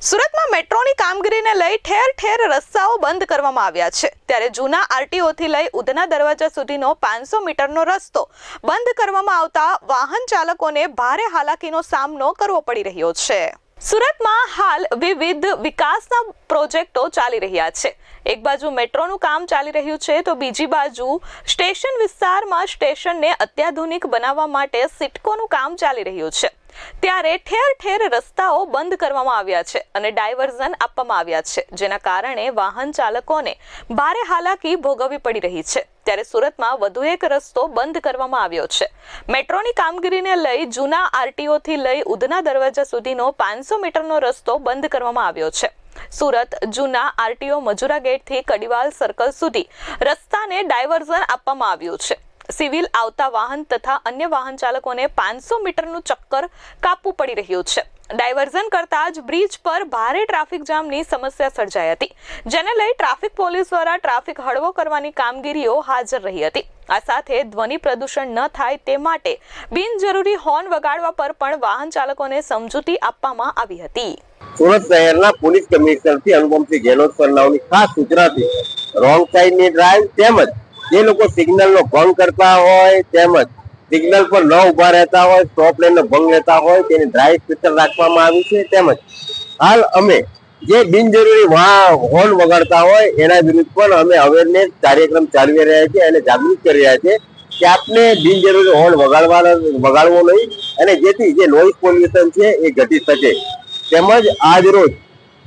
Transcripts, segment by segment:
સુરતમાં મેટ્રોની કામગીરીને લઈ ઠેર ઠેર રસ્તાઓ બંધ કરવામાં આવ્યા છે। ત્યારે જૂના આરટીઓથી લઈ ઉધના દરવાજા સુધીનો 500 મીટરનો રસ્તો બંધ કરવામાં આવતા વાહન ચાલકોને ભારે હાલાકીનો સામનો કરવો પડી રહ્યો છે। સુરતમાં હાલ વિવિધ વિકાસના પ્રોજેક્ટો ચાલી રહ્યા છે। એક બાજુ મેટ્રોનું કામ ચાલી રહ્યું છે તો બીજી બાજુ સ્ટેશન વિસ્તારમાં સ્ટેશનને અત્યાધુનિક બનાવવા માટે સિટકોનું કામ ચાલી રહ્યું છે। ત્યારે ઠેર ઠેર રસ્તાઓ બંધ કરવામાં આવ્યા છે અને ડાયવર્ઝન આપવામાં આવ્યા છે, જેના કારણે વાહન ચાલકોને ભારે હાલાકી ભોગવવી પડી રહી છે। ત્યારે સુરતમાં વધુ એક રસ્તો બંધ કરવામાં આવ્યો છે। મેટ્રોની કામગીરીને લઈ જૂના આરટીઓથી લઈ ઉધના દરવાજા સુધીનો 500 મીટરનો રસ્તો બંધ કરવામાં આવ્યો છે। સુરત જૂના આરટીઓ મજુરા ગેટથી કડીવાલ સર્કલ સુધી રસ્તાને ડાયવર્ઝન આપવામાં આવ્યું છે। સિવિલ આવતા વાહન તથા અન્ય વાહન ચાલકોને 500 મીટરનું ચક્કર કાપવું પડી રહ્યું છે। ડાયવર્ઝન કરતા જ બ્રિજ પર ભારે ટ્રાફિક જામની સમસ્યા સર્જાઈ હતી, જેને લઈ ટ્રાફિક પોલીસ દ્વારા ટ્રાફિક હળવો કરવાની કામગીરીઓ હાજર રહી હતી। આ સાથે ધ્વનિ પ્રદૂષણ ન થાય તે માટે બિનજરૂરી હોર્ન વગાડવા પર પણ વાહન ચાલકોને સમજૂતી આપવામાં આવી હતી। સુરત શહેરના પોલીસ કમિશનરથી અનુપમસિંહ ગેહલોત સરનાઓની ખાસ સૂચનાથી રોંગ સાઈડની ડ્રાઈવ તેમજ જે લોકો સિગ્નલનો ભંગ કરતા હોય તેમજ સિગ્નલ પર ન ઉભા રહેતા હોય, સ્ટોપ લાઈનનો ભંગ લેતા હોય તેની ડ્રાઈવ સ્પેશિયલ રાખવામાં આવી છે। તેમજ હાલ અમે જે બિનજરૂરી હોર્ન વગાડતા હોય એના વિરુદ્ધ પણ અમે અવેરનેસ કાર્યક્રમ ચાલવી રહ્યા છીએ અને જાગૃત કરી રહ્યા છીએ કે આપને બિનજરૂરી હોર્ન વગાડવો નહીં અને જેથી જે નોઇઝ પોલ્યુશન છે એ ઘટી શકે। તેમજ આજ રોજ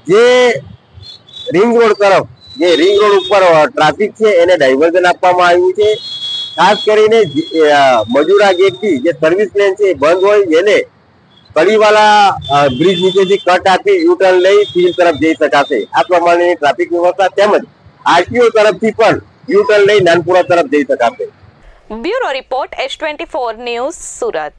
જે રિંગ રોડ ઉપર ટ્રાફિક છે એને ડાયવર્ઝન આપવામાં આવ્યું છે। ખાસ કરીને મજુરા ગેટથી જે સર્વિસ લેન છે એ બંધ હોય એને કડીવાલા બ્રિજ નીચેથી કટ આપી યુટર્ન લઈ સિવિલ તરફ જઈ શકાશે। આ પ્રમાણેની ટ્રાફિક વ્યવસ્થા તેમજ આરટીઓ તરફથી પણ યુટર્ન લઈ નાનપુરા તરફ જઈ શકાશે। Bureau report S24 news Surat.